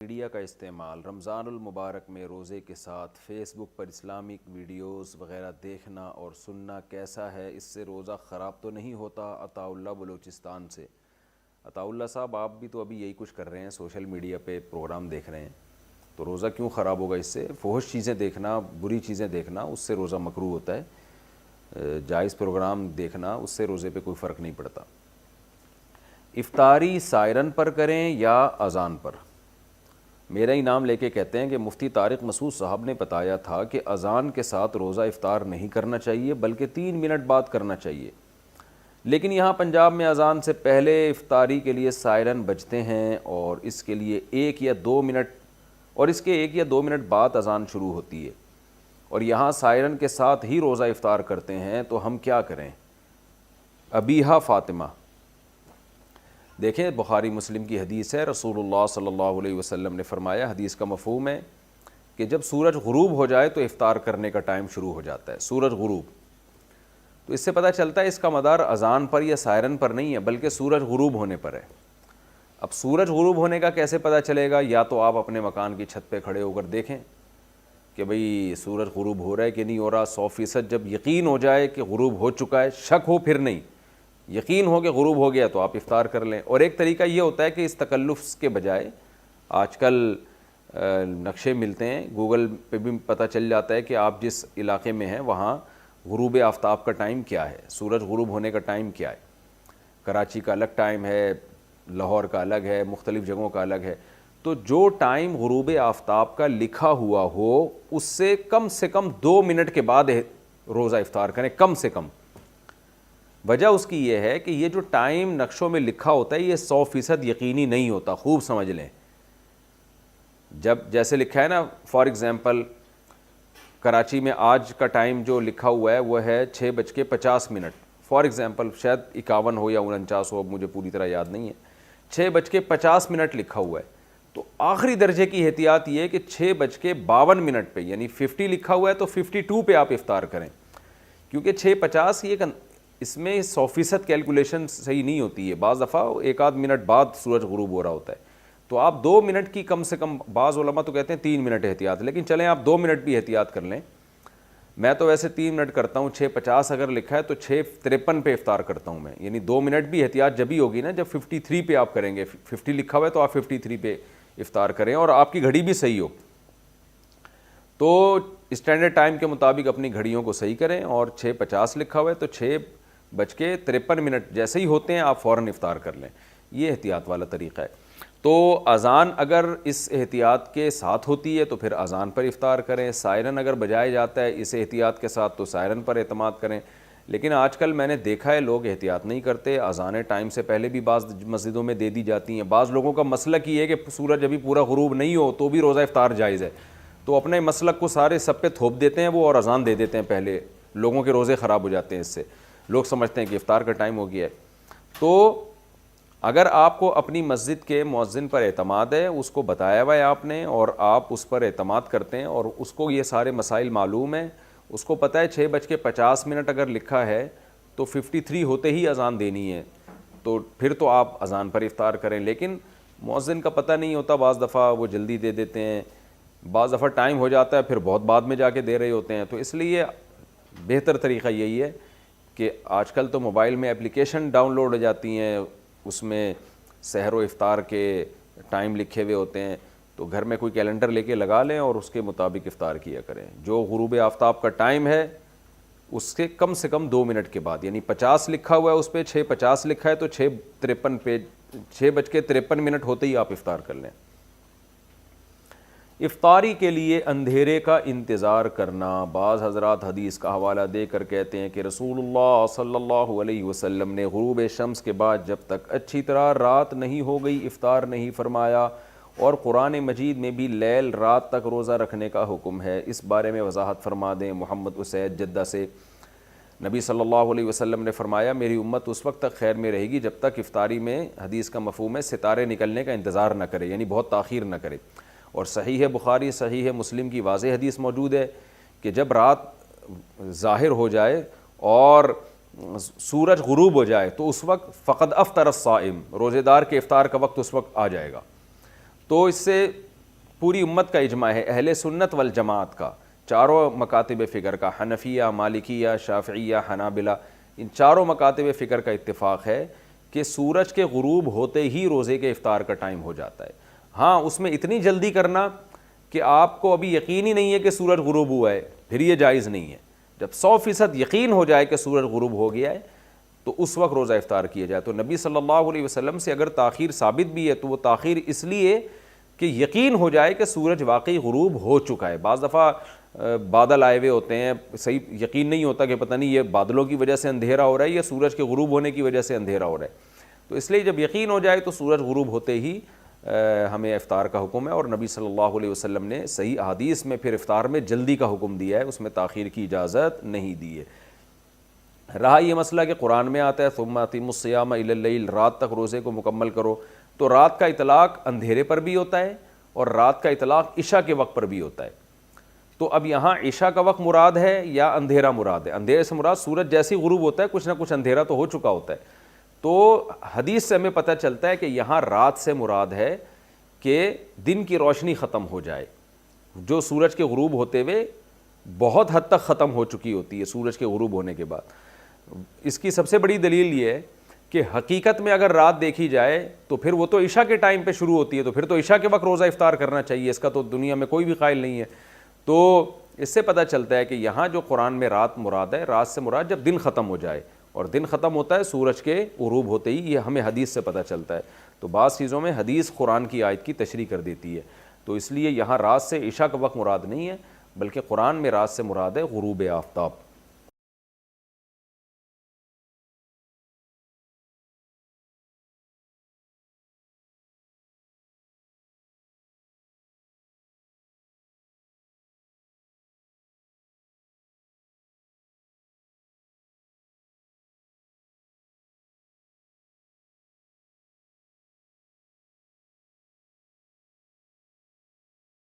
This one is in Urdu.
میڈیا کا استعمال رمضان المبارک میں روزے کے ساتھ فیس بک پر اسلامک ویڈیوز وغیرہ دیکھنا اور سننا کیسا ہے؟ اس سے روزہ خراب تو نہیں ہوتا؟ عطاء اللہ بلوچستان سے۔ عطاء اللہ صاحب، آپ بھی تو ابھی یہی کچھ کر رہے ہیں، سوشل میڈیا پہ پروگرام دیکھ رہے ہیں، تو روزہ کیوں خراب ہوگا اس سے؟ فحش چیزیں دیکھنا، بری چیزیں دیکھنا، اس سے روزہ مکروہ ہوتا ہے۔ جائز پروگرام دیکھنا، اس سے روزے پہ کوئی فرق نہیں پڑتا۔ افطاری سائرن پر کریں یا اذان پر؟ میرا ہی نام لے کے کہتے ہیں کہ مفتی طارق مسعود صاحب نے بتایا تھا کہ اذان کے ساتھ روزہ افطار نہیں کرنا چاہیے بلکہ 3 منٹ بعد کرنا چاہیے، لیکن یہاں پنجاب میں اذان سے پہلے افطاری کے لیے سائرن بجتے ہیں اور اس کے 1 یا 2 منٹ بعد اذان شروع ہوتی ہے، اور یہاں سائرن کے ساتھ ہی روزہ افطار کرتے ہیں، تو ہم کیا کریں؟ ابیہا فاطمہ، دیکھیں بخاری مسلم کی حدیث ہے، رسول اللہ صلی اللہ علیہ وسلم نے فرمایا، حدیث کا مفہوم ہے کہ جب سورج غروب ہو جائے تو افطار کرنے کا ٹائم شروع ہو جاتا ہے، سورج غروب۔ تو اس سے پتہ چلتا ہے اس کا مدار اذان پر یا سائرن پر نہیں ہے بلکہ سورج غروب ہونے پر ہے۔ اب سورج غروب ہونے کا کیسے پتہ چلے گا؟ یا تو آپ اپنے مکان کی چھت پہ کھڑے ہو کر دیکھیں کہ بھئی سورج غروب ہو رہا ہے کہ نہیں ہو رہا، 100% جب یقین ہو جائے کہ غروب ہو چکا ہے، شک ہو پھر نہیں، یقین ہو کہ غروب ہو گیا تو آپ افطار کر لیں۔ اور ایک طریقہ یہ ہوتا ہے کہ اس تکلف کے بجائے آج کل نقشے ملتے ہیں، گوگل پہ بھی پتہ چل جاتا ہے کہ آپ جس علاقے میں ہیں وہاں غروب آفتاب کا ٹائم کیا ہے، سورج غروب ہونے کا ٹائم کیا ہے۔ کراچی کا الگ ٹائم ہے، لاہور کا الگ ہے، مختلف جگہوں کا الگ ہے۔ تو جو ٹائم غروب آفتاب کا لکھا ہوا ہو اس سے کم 2 منٹ کے بعد روزہ افطار کریں، کم سے کم۔ وجہ اس کی یہ ہے کہ یہ جو ٹائم نقشوں میں لکھا ہوتا ہے یہ 100% یقینی نہیں ہوتا، خوب سمجھ لیں۔ جب جیسے لکھا ہے نا، فار ایگزامپل کراچی میں آج کا ٹائم جو لکھا ہوا ہے وہ ہے 6:50، فار ایگزامپل، شاید 51 ہو یا 49 ہو، اب مجھے پوری طرح یاد نہیں ہے، 6:50 لکھا ہوا ہے۔ تو آخری درجے کی احتیاط یہ ہے کہ 6:52 پہ، یعنی 50 لکھا ہوا ہے تو 52 پہ آپ افطار کریں، کیونکہ 6:50 یہ اس میں 100% کیلکولیشن صحیح نہیں ہوتی ہے، بعض دفعہ 1 منٹ بعد سورج غروب ہو رہا ہوتا ہے، تو آپ 2 منٹ کی کم سے کم، بعض علماء تو کہتے ہیں 3 منٹ احتیاط، لیکن چلیں آپ 2 منٹ بھی احتیاط کر لیں۔ میں تو ویسے 3 منٹ کرتا ہوں، 6:50 اگر لکھا ہے تو 6:53 پہ افطار کرتا ہوں میں، یعنی 2 منٹ بھی احتیاط جبھی ہوگی نا جب 53 پہ آپ کریں گے، 50 لکھا ہوا ہے تو آپ 53 پہ افطار کریں اور آپ کی گھڑی بھی صحیح ہو۔ تو اسٹینڈرڈ ٹائم کے مطابق اپنی گھڑیوں کو صحیح کریں، اور 6:50 لکھا ہوا ہے تو 6:53 جیسے ہی ہوتے ہیں آپ فوراً افطار کر لیں، یہ احتیاط والا طریقہ ہے۔ تو اذان اگر اس احتیاط کے ساتھ ہوتی ہے تو پھر اذان پر افطار کریں، سائرن اگر بجایا جاتا ہے اس احتیاط کے ساتھ تو سائرن پر اعتماد کریں۔ لیکن آج کل میں نے دیکھا ہے لوگ احتیاط نہیں کرتے، اذانیں ٹائم سے پہلے بھی بعض مسجدوں میں دے دی جاتی ہیں۔ بعض لوگوں کا مسلک یہ ہے کہ سورج ابھی پورا غروب نہیں ہو تو بھی روزہ افطار جائز ہے، تو اپنے مسلک کو سارے سب پہ تھوپ دیتے ہیں وہ، اور اذان دے دیتے ہیں پہلے، لوگوں کے روزے خراب ہو جاتے ہیں اس سے، لوگ سمجھتے ہیں کہ افطار کا ٹائم ہو گیا ہے۔ تو اگر آپ کو اپنی مسجد کے مؤذن پر اعتماد ہے، اس کو بتایا ہوا ہے آپ نے اور آپ اس پر اعتماد کرتے ہیں اور اس کو یہ سارے مسائل معلوم ہیں، اس کو پتہ ہے 6:50 اگر لکھا ہے تو 53 ہوتے ہی اذان دینی ہے، تو پھر تو آپ اذان پر افطار کریں۔ لیکن مؤذن کا پتہ نہیں ہوتا، بعض دفعہ وہ جلدی دے دیتے ہیں، بعض دفعہ ٹائم ہو جاتا ہے پھر بہت بعد میں جا کے دے رہے ہوتے ہیں، تو اس لیے بہتر طریقہ یہی ہے کہ آج کل تو موبائل میں اپلیکیشن ڈاؤن لوڈ ہو جاتی ہیں، اس میں سحر و افطار کے ٹائم لکھے ہوئے ہوتے ہیں، تو گھر میں کوئی کیلنڈر لے کے لگا لیں اور اس کے مطابق افطار کیا کریں۔ جو غروب آفتاب کا ٹائم ہے اس کے کم سے کم 2 منٹ کے بعد، یعنی 50 لکھا ہوا ہے اس پہ 6:50 لکھا ہے تو 6:53 پہ 6:53 ہوتے ہی آپ افطار کر لیں۔ افطاری کے لیے اندھیرے کا انتظار کرنا، بعض حضرات حدیث کا حوالہ دے کر کہتے ہیں کہ رسول اللہ صلی اللہ علیہ وسلم نے غروب شمس کے بعد جب تک اچھی طرح رات نہیں ہو گئی افطار نہیں فرمایا، اور قرآن مجید میں بھی لیل رات تک روزہ رکھنے کا حکم ہے، اس بارے میں وضاحت فرما دیں۔ محمد اسید جدہ سے نبی صلی اللہ علیہ وسلم نے فرمایا میری امت اس وقت تک خیر میں رہے گی جب تک افطاری میں، حدیث کا مفہوم ہے، ستارے نکلنے کا انتظار نہ کرے، یعنی بہت تاخیر نہ کرے۔ اور صحیح بخاری صحیح مسلم کی واضح حدیث موجود ہے کہ جب رات ظاہر ہو جائے اور سورج غروب ہو جائے تو اس وقت فقد افطر الصائم، روزے دار کے افطار کا وقت اس وقت آ جائے گا۔ تو اس سے پوری امت کا اجماع ہے، اہل سنت والجماعت کا، چاروں مکاتب فکر کا، حنفیہ، مالکیہ، شافعیہ، حنابلہ، ان چاروں مکاتب فکر کا اتفاق ہے کہ سورج کے غروب ہوتے ہی روزے کے افطار کا ٹائم ہو جاتا ہے۔ ہاں اس میں اتنی جلدی کرنا کہ آپ کو ابھی یقین ہی نہیں ہے کہ سورج غروب ہوا ہے، پھر یہ جائز نہیں ہے۔ جب 100% یقین ہو جائے کہ سورج غروب ہو گیا ہے تو اس وقت روزہ افطار کیا جائے۔ تو نبی صلی اللہ علیہ وسلم سے اگر تاخیر ثابت بھی ہے تو وہ تاخیر اس لیے کہ یقین ہو جائے کہ سورج واقعی غروب ہو چکا ہے۔ بعض دفعہ بادل آئے ہوئے ہوتے ہیں، صحیح یقین نہیں ہوتا کہ پتہ نہیں یہ بادلوں کی وجہ سے اندھیرا ہو رہا ہے یا سورج کے غروب ہونے کی وجہ سے اندھیرا ہو رہا ہے۔ تو اس لیے جب یقین ہو جائے تو سورج غروب ہوتے ہی ہمیں افطار کا حکم ہے، اور نبی صلی اللہ علیہ وسلم نے صحیح احادیث میں پھر افطار میں جلدی کا حکم دیا ہے، اس میں تاخیر کی اجازت نہیں دی ہے۔ رہا یہ مسئلہ کہ قرآن میں آتا ہے ثم اتموا الصیام الی اللیل، رات تک روزے کو مکمل کرو، تو رات کا اطلاق اندھیرے پر بھی ہوتا ہے اور رات کا اطلاق عشاء کے وقت پر بھی ہوتا ہے۔ تو اب یہاں عشاء کا وقت مراد ہے یا اندھیرا مراد ہے؟ اندھیرے سے مراد سورج جیسے ہی غروب ہوتا ہے کچھ نہ کچھ اندھیرا تو ہو چکا ہوتا ہے۔ تو حدیث سے ہمیں پتہ چلتا ہے کہ یہاں رات سے مراد ہے کہ دن کی روشنی ختم ہو جائے، جو سورج کے غروب ہوتے ہوئے بہت حد تک ختم ہو چکی ہوتی ہے سورج کے غروب ہونے کے بعد۔ اس کی سب سے بڑی دلیل یہ ہے کہ حقیقت میں اگر رات دیکھی جائے تو پھر وہ تو عشاء کے ٹائم پہ شروع ہوتی ہے، تو پھر تو عشاء کے وقت روزہ افطار کرنا چاہیے، اس کا تو دنیا میں کوئی بھی قائل نہیں ہے۔ تو اس سے پتہ چلتا ہے کہ یہاں جو قرآن میں رات مراد ہے، رات سے مراد جب دن ختم ہو جائے، اور دن ختم ہوتا ہے سورج کے غروب ہوتے ہی، یہ ہمیں حدیث سے پتہ چلتا ہے۔ تو بعض چیزوں میں حدیث قرآن کی آیت کی تشریح کر دیتی ہے، تو اس لیے یہاں رات سے عشاء کا وقت مراد نہیں ہے، بلکہ قرآن میں رات سے مراد ہے غروب آفتاب۔